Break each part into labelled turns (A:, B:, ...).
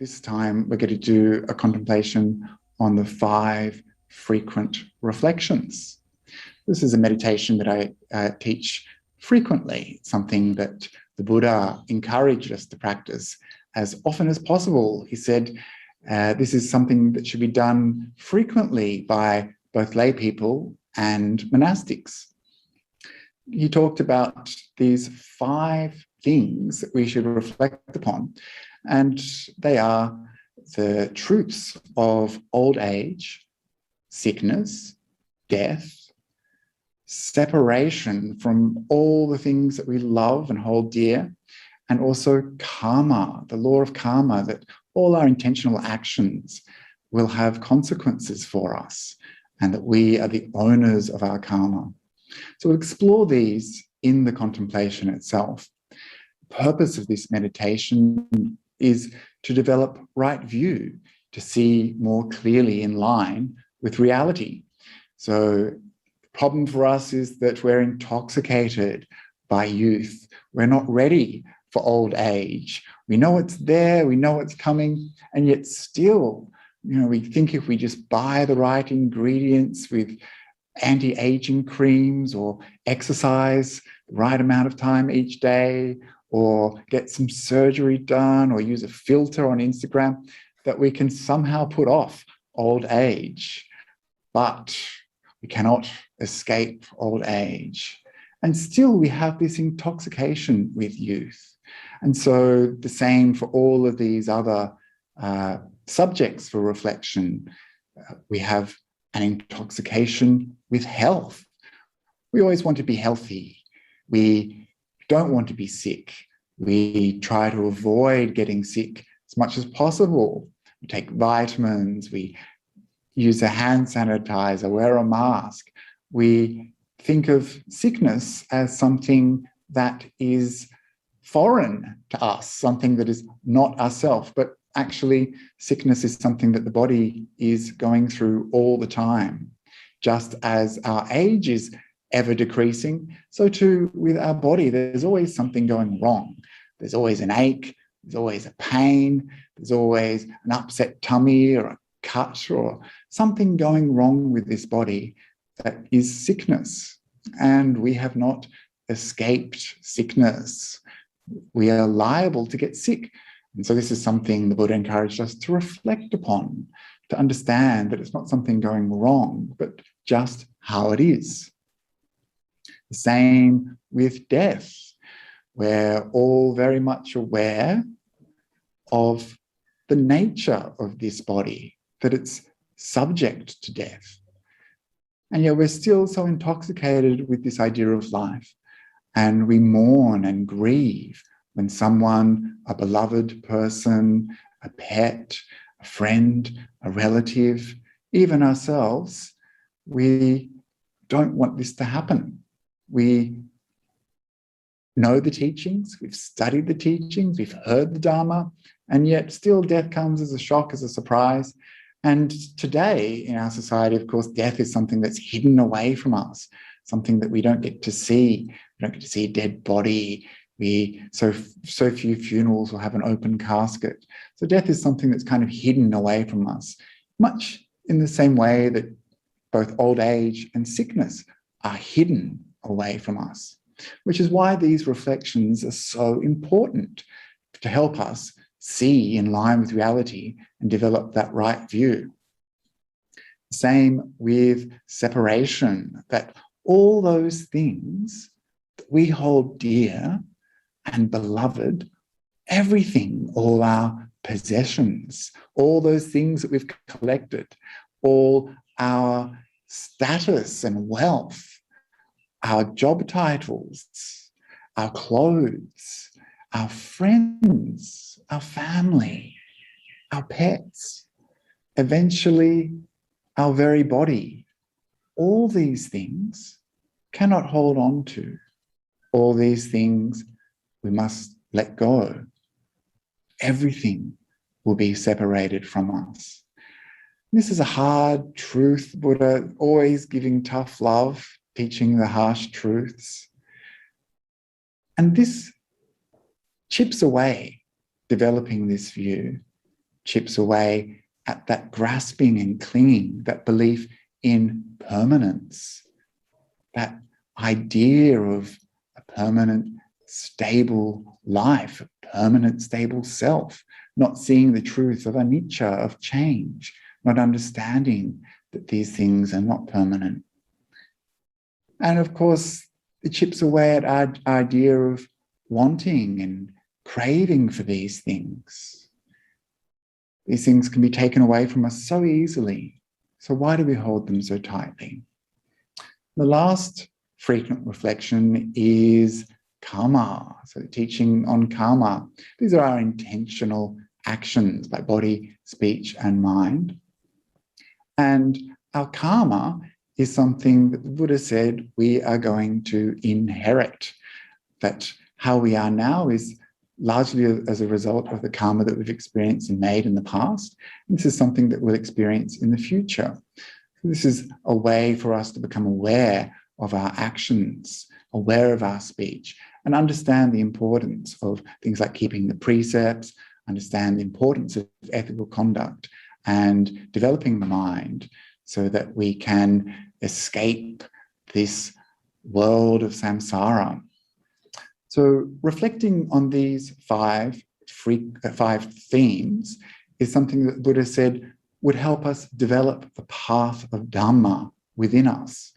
A: this time we're going to do a contemplation on the 5 frequent reflections. This is a meditation that I teach frequently, something that the Buddha encouraged us to practice as often as possible. He said this is something that should be done frequently by both lay people and monastics. He talked about these 5 things that we should reflect upon, and they are the truths of old age, sickness, death, separation from all the things that we love and hold dear, and also karma, the law of karma, that all our intentional actions will have consequences for us and that we are the owners of our karma. So we'll explore these in the contemplation itself. The purpose of this meditation is to develop right view, to see more clearly in line with reality. So the problem for us is that we're intoxicated by youth. We're not ready for old age. We know it's there, we know it's coming, and yet still, we think if we just buy the right ingredients with anti-aging creams or exercise the right amount of time each day or get some surgery done or use a filter on Instagram, that we can somehow put off old age. But we cannot escape old age. And still we have this intoxication with youth. And so the same for all of these other subjects for reflection. We have an intoxication with health. We always want to be healthy. We don't want to be sick. We try to avoid getting sick as much as possible. We take vitamins, we use a hand sanitizer, wear a mask. We think of sickness as something that is foreign to us, something that is not ourself, but actually sickness is something that the body is going through all the time. Just as our age is ever decreasing, so too with our body, there's always something going wrong. There's always an ache, there's always a pain, there's always an upset tummy or a cut or something going wrong with this body that is sickness. And we have not escaped sickness. We are liable to get sick. And so this is something the Buddha encouraged us to reflect upon, to understand that it's not something going wrong, but just how it is. The same with death. We're all very much aware of the nature of this body, that it's subject to death. And yet we're still so intoxicated with this idea of life. And we mourn and grieve when someone, a beloved person, a pet, a friend, a relative, even ourselves, we don't want this to happen. We know the teachings, we've studied the teachings, we've heard the Dharma, and yet still death comes as a shock, as a surprise. And today in our society, of course, death is something that's hidden away from us, something that we don't get to see. We don't get to see a dead body. So few funerals will have an open casket. So death is something that's kind of hidden away from us, much in the same way that both old age and sickness are hidden away from us, which is why these reflections are so important to help us see in line with reality and develop that right view. Same with separation, that all those things that we hold dear and beloved, everything, all our possessions, all those things that we've collected, all our status and wealth, our job titles, our clothes, our friends, our family, our pets, eventually our very body, all these things cannot hold on to. All these things we must let go. Everything will be separated from us. This is a hard truth. Buddha always giving tough love, teaching the harsh truths. And this chips away developing this view. chips away at that grasping and clinging, that belief in permanence, that idea of a permanent, stable life, a permanent, stable self, not seeing the truth of anicca, of change, not understanding that these things are not permanent. And of course, it chips away at our idea of wanting and craving for these things. These things can be taken away from us so easily. So why do we hold them so tightly? The last frequent reflection is kamma. So the teaching on kamma. These are our intentional actions by body, speech, and mind. And our karma is something that the Buddha said we are going to inherit. That how we are now is largely as a result of the karma that we've experienced and made in the past. And this is something that we'll experience in the future. So this is a way for us to become aware of our actions, aware of our speech, and understand the importance of things like keeping the precepts, understand the importance of ethical conduct, and developing the mind so that we can escape this world of samsara. So reflecting on these five themes is something that Buddha said would help us develop the path of Dhamma within us.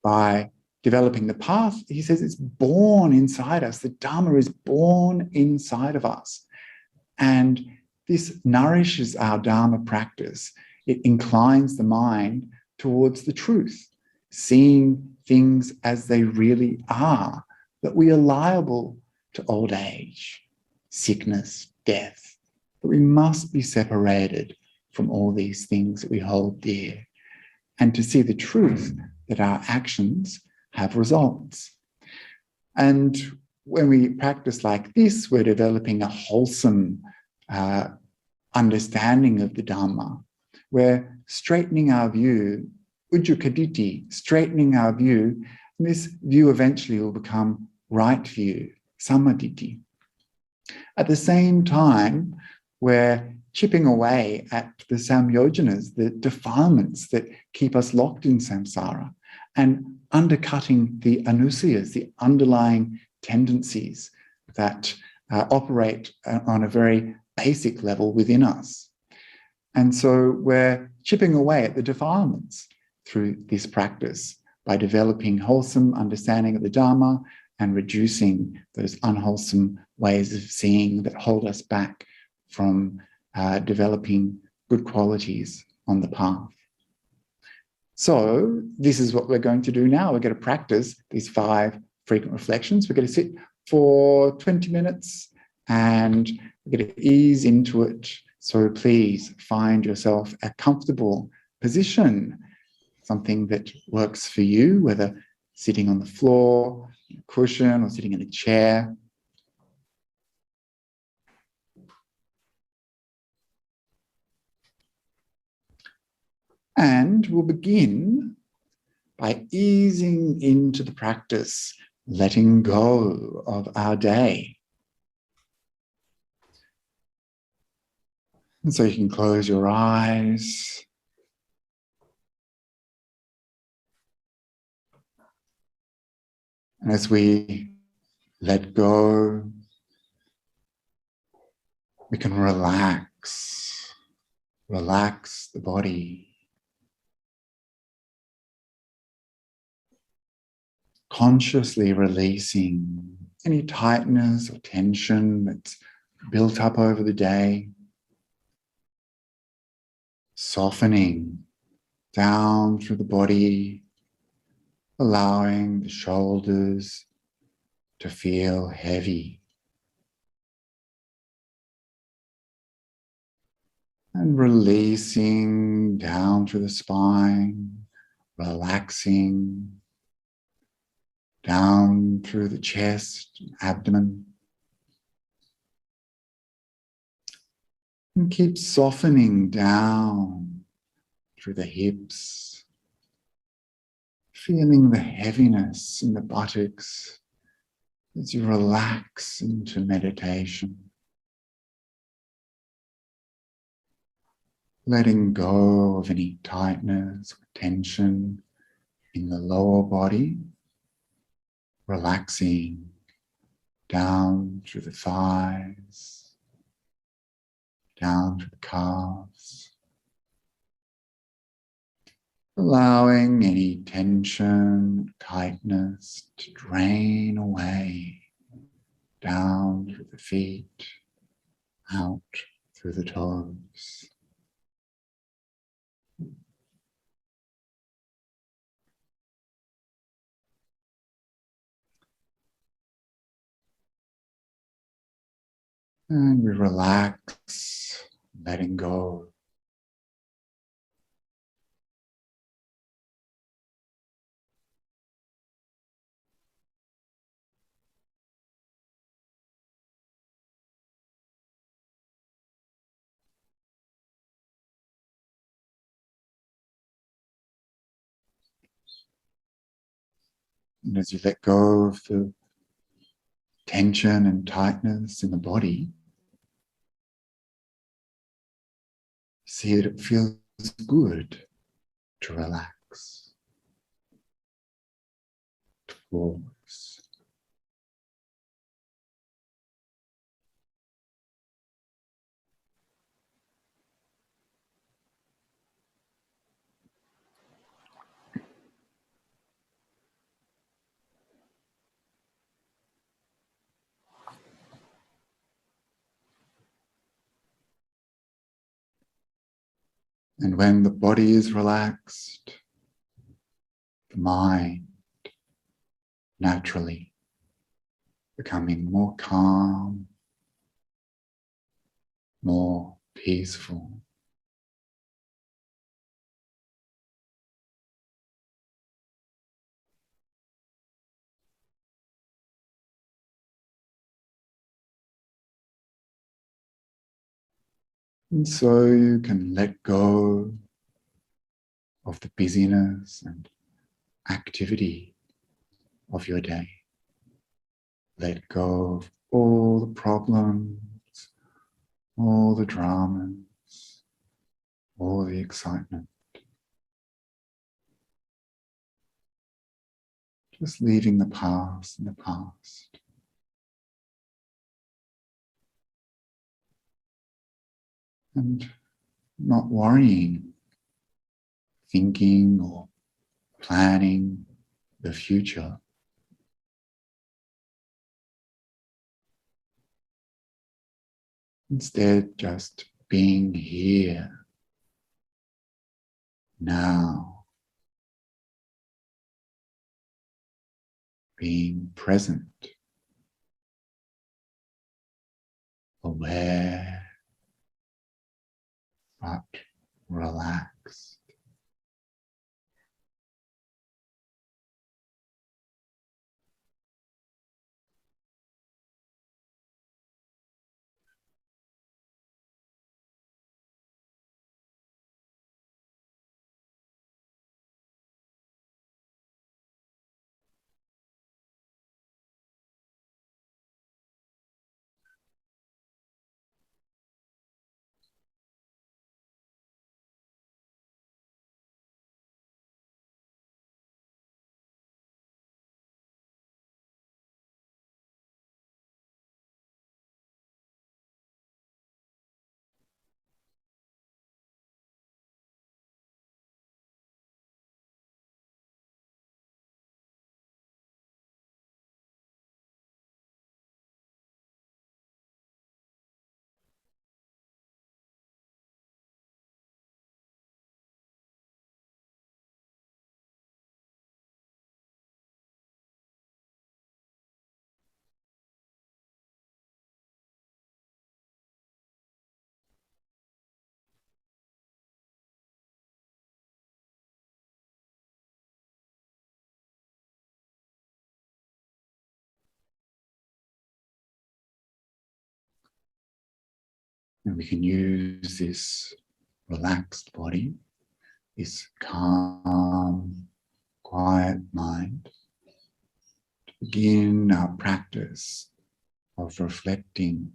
A: By developing the path, he says it's born inside us. The Dhamma is born inside of us. And this nourishes our Dharma practice. It inclines the mind towards the truth, seeing things as they really are, that we are liable to old age, sickness, death, but we must be separated from all these things that we hold dear, and to see the truth that our actions have results. And when we practice like this, we're developing a wholesome understanding of the Dhamma. We're straightening our view, Upajjhatthana, straightening our view, and this view eventually will become right view, sammaditthi. At the same time, we're chipping away at the samyojanas, the defilements that keep us locked in samsara, and undercutting the anusayas, the underlying tendencies that operate on a very basic level within us. And so we're chipping away at the defilements through this practice by developing wholesome understanding of the Dhamma and reducing those unwholesome ways of seeing that hold us back from developing good qualities on the path. So this is what we're going to do now. We're going to practice these 5 frequent reflections. We're going to sit for 20 minutes and we're going to ease into it. So please find yourself a comfortable position, something that works for you, whether sitting on the floor, a cushion, or sitting in a chair. And we'll begin by easing into the practice, letting go of our day. And so you can close your eyes. And as we let go, we can relax the body. Consciously releasing any tightness or tension that's built up over the day. Softening down through the body, allowing the shoulders to feel heavy. And releasing down through the spine, relaxing down through the chest, abdomen. And keep softening down through the hips, feeling the heaviness in the buttocks as you relax into meditation. letting go of any tightness or tension in the lower body, relaxing down through the thighs, down through the calves, allowing any tension, tightness to drain away down through the feet, out through the toes. And we relax, letting go. And as you let go of the tension and tightness in the body, see that it feels good to relax, to pause. And when the body is relaxed, the mind naturally becoming more calm, more peaceful. And so you can let go of the busyness and activity of your day. Let go of all the problems, all the dramas, all the excitement. Just leaving the past in the past. And not worrying, thinking or planning the future. Instead, just being here, now, being present, aware, but relaxed. And we can use this relaxed body, this calm, quiet mind, to begin our practice of reflecting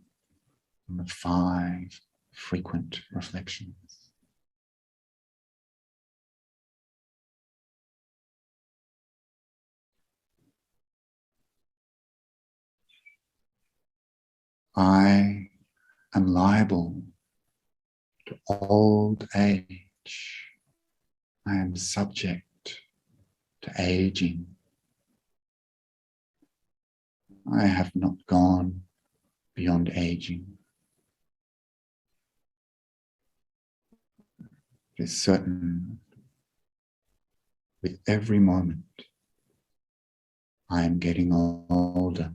A: on the 5 frequent reflections. I am liable to old age. I am subject to aging. I have not gone beyond aging. It is certain with every moment I am getting older.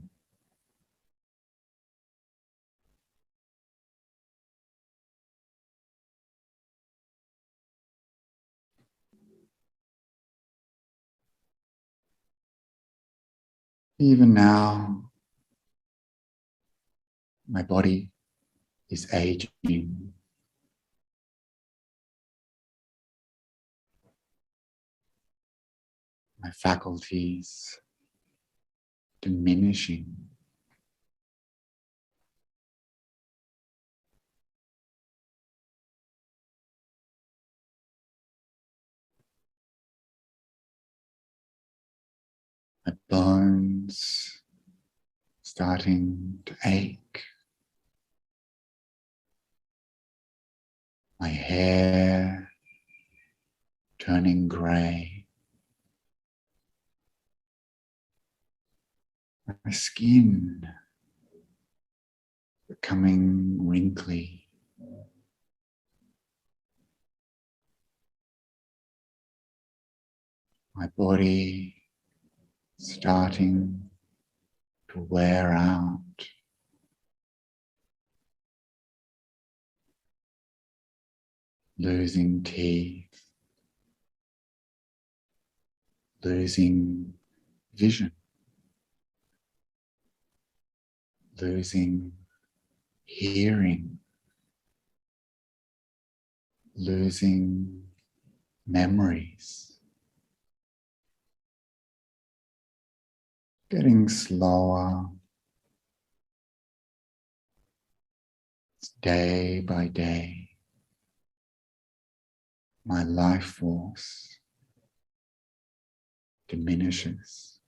A: Even now, my body is aging. My faculties diminishing. My bones starting to ache. My hair turning grey. My skin becoming wrinkly. My body starting to wear out. Losing teeth. Losing vision. Losing hearing. Losing memories. Getting slower day by day. My life force diminishes.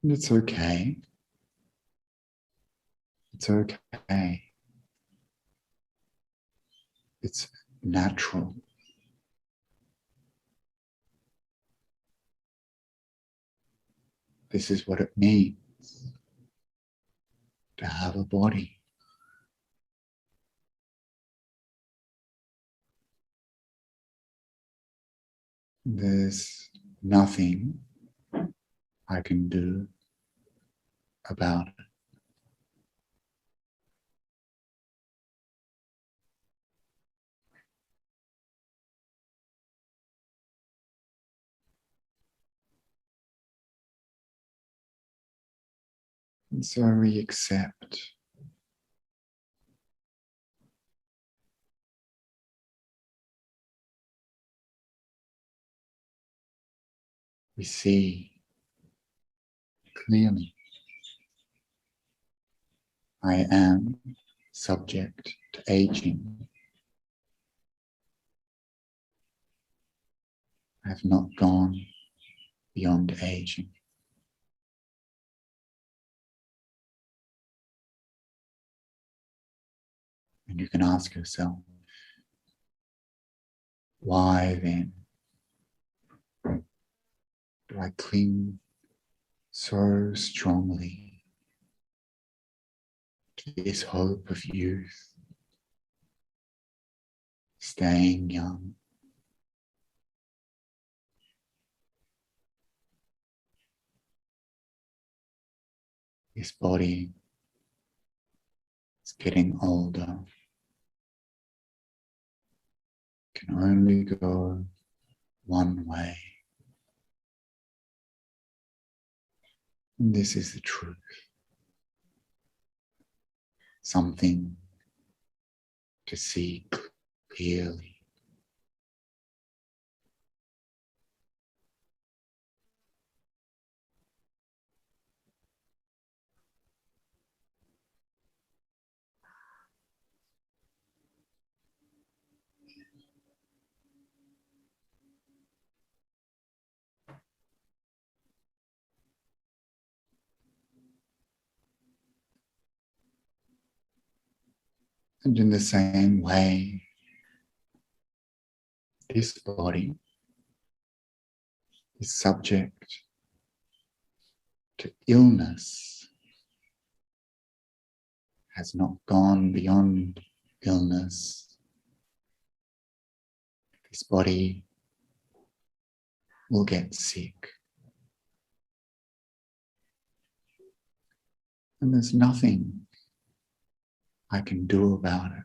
A: And it's okay. It's okay. It's natural. This is what it means to have a body. There's nothing I can do about it. And so we accept. We see clearly. I am subject to aging. I have not gone beyond aging. And you can ask yourself, why then do I cling so strongly to this hope of youth, staying young? This body is getting older, can only go one way. And this is the truth. Something to see clearly. And in the same way, this body is subject to illness, has not gone beyond illness. This body will get sick. And there's nothing I can do about it.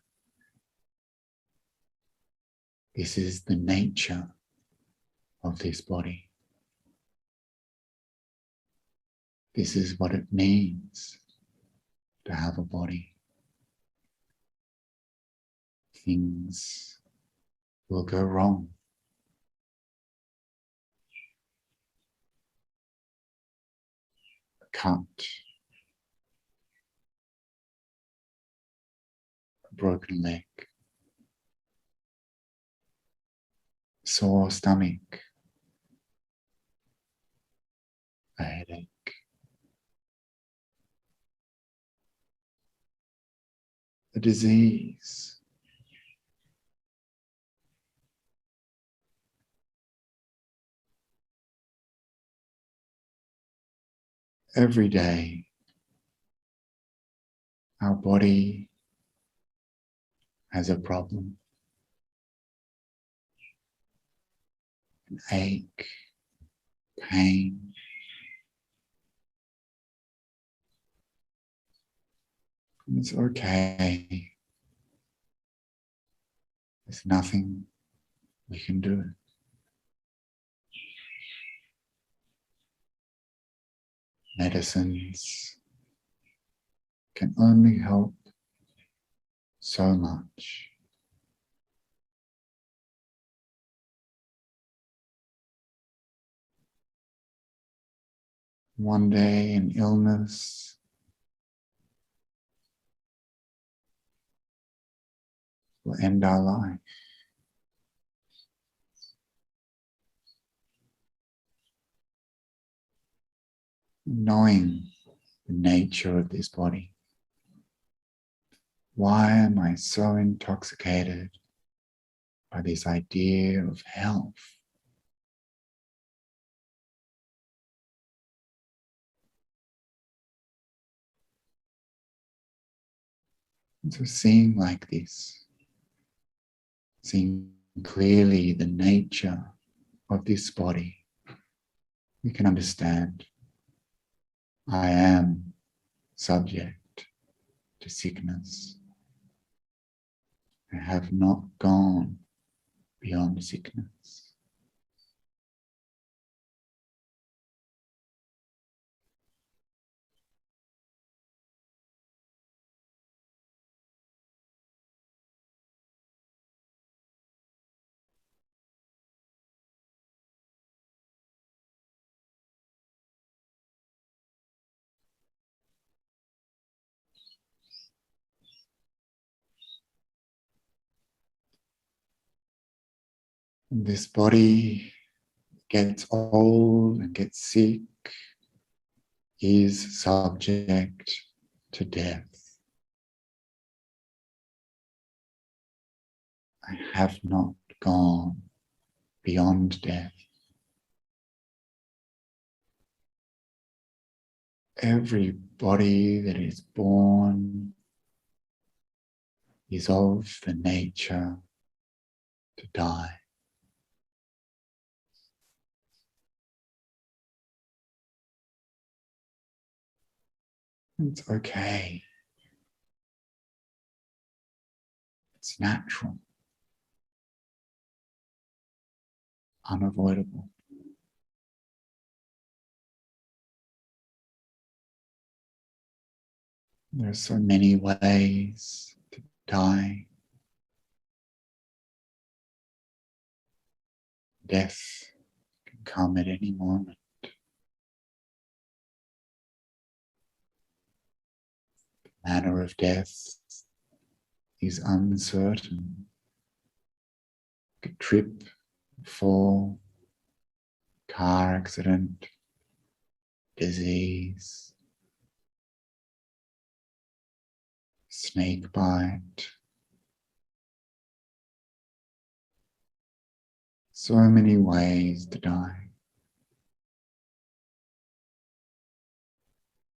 A: This is the nature of this body. This is what it means to have a body. Things will go wrong. A cut, a broken leg, sore stomach, a headache. A disease. Every day, our body has a problem, an ache, pain. And it's okay. There's nothing we can do. Medicines can only help so much. One day an illness will end our life. Knowing the nature of this body. Why am I so intoxicated by this idea of health? And so seeing like this, seeing clearly the nature of this body, we can understand I am subject to sickness. I have not gone beyond sickness. And this body gets old and gets sick, is subject to death. I have not gone beyond death. Every body that is born is of the nature to die. It's okay. It's natural, unavoidable. There are so many ways to die. Death can come at any moment. The manner of death is uncertain. A trip, fall, car accident, disease, snake bite, So many ways to die.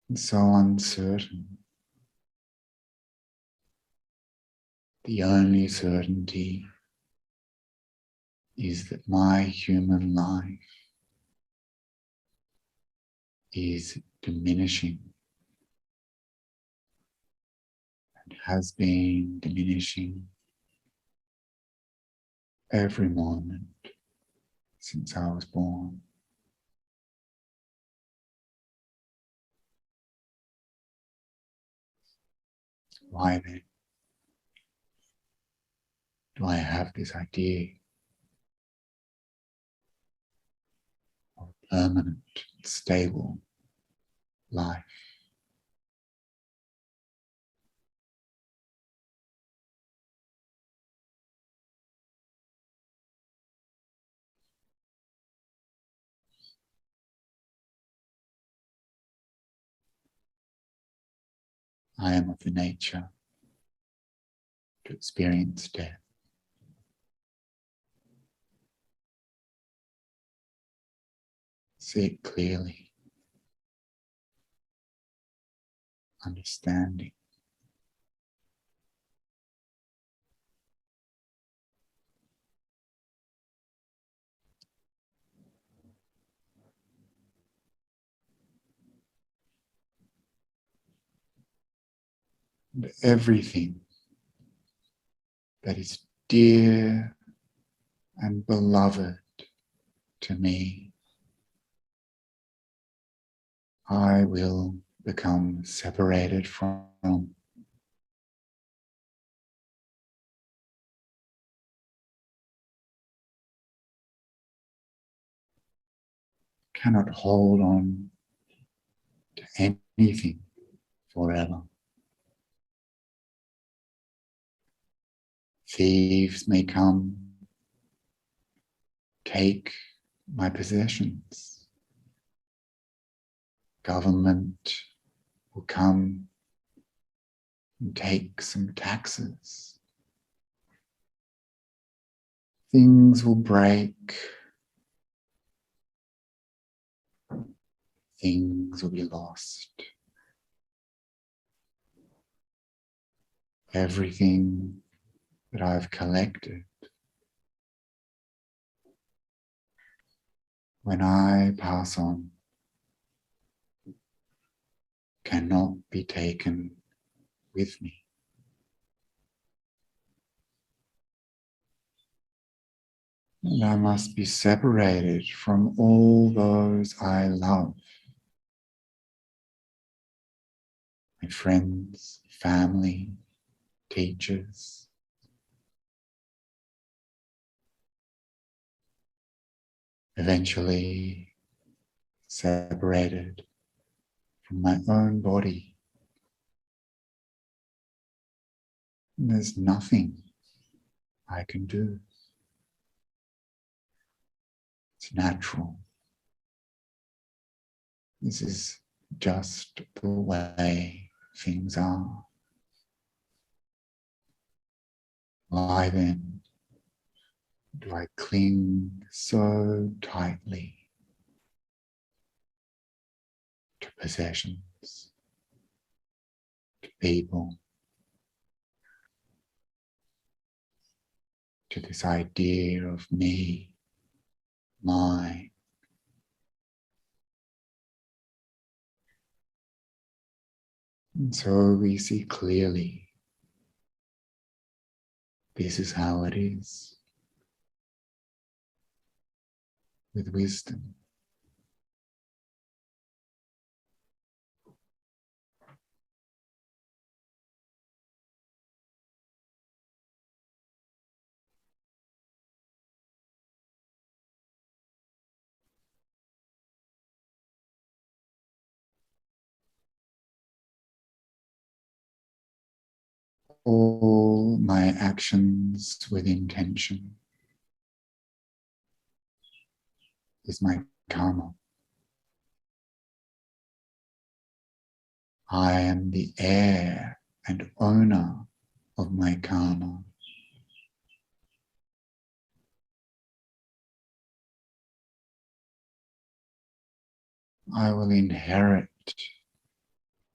A: And so uncertain. The only certainty is that my human life is diminishing and has been diminishing every moment since I was born. Why then do I have this idea of permanent, stable life? I am of the nature to experience death. See it clearly, understanding. And everything that is dear and beloved to me, I will become separated from. Cannot hold on to anything forever. Thieves may come, take my possessions. Government will come and take some taxes. Things will break. Things will be lost. Everything that I've collected, when I pass on, cannot be taken with me. And I must be separated from all those I love. My friends, family, teachers. Eventually separated from my own body. And there's nothing I can do. It's natural. This is just the way things are. Why then do I cling so tightly to possessions, to people, to this idea of me, mine? And so we see clearly this is how it is with wisdom. All my actions with intention is my karma. I am the heir and owner of my karma. I will inherit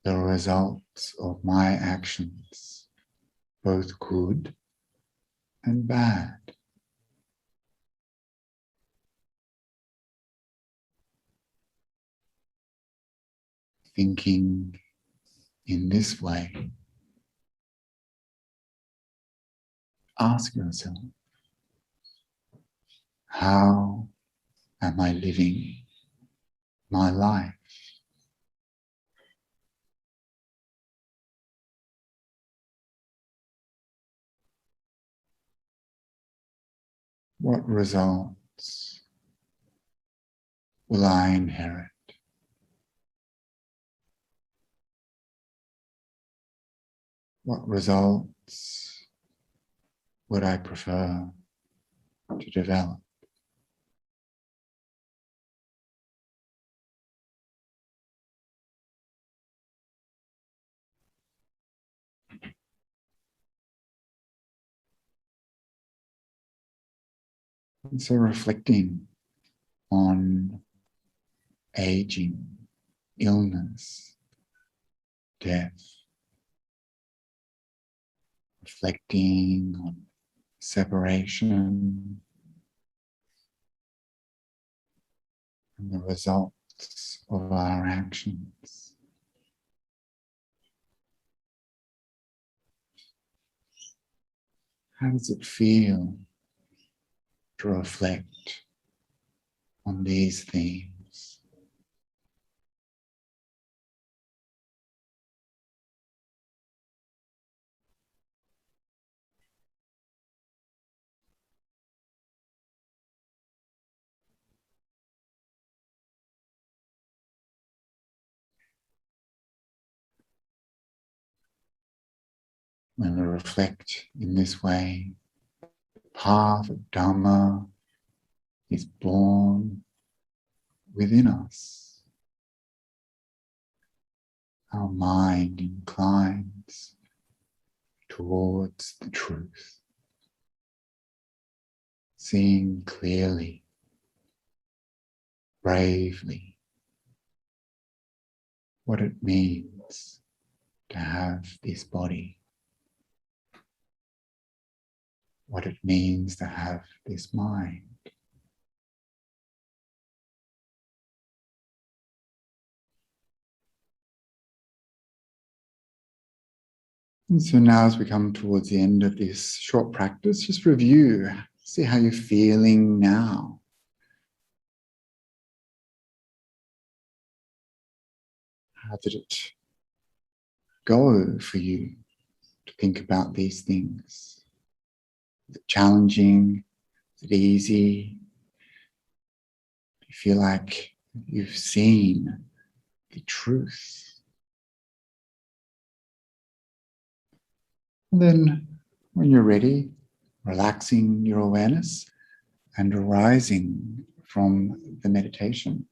A: the results of my actions, both good and bad. Thinking in this way, ask yourself, how am I living my life? What results will I inherit? What results would I prefer to develop? And so reflecting on aging, illness, death, reflecting on separation and the results of our actions. How does it feel to reflect on these themes? When we reflect in this way, the path of Dhamma is born within us. Our mind inclines towards the truth, seeing clearly, bravely, what it means to have this body, what it means to have this mind. And so now as we come towards the end of this short practice, just review, see how you're feeling now. How did it go for you to think about these things? Is it challenging? Is it easy? Do you feel like you've seen the truth? And then when you're ready, relaxing your awareness and arising from the meditation.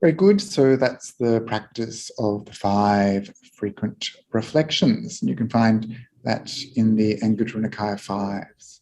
A: Very good. So that's the practice of the 5 frequent reflections. And you can find that in the Anguttara Nikaya 5s.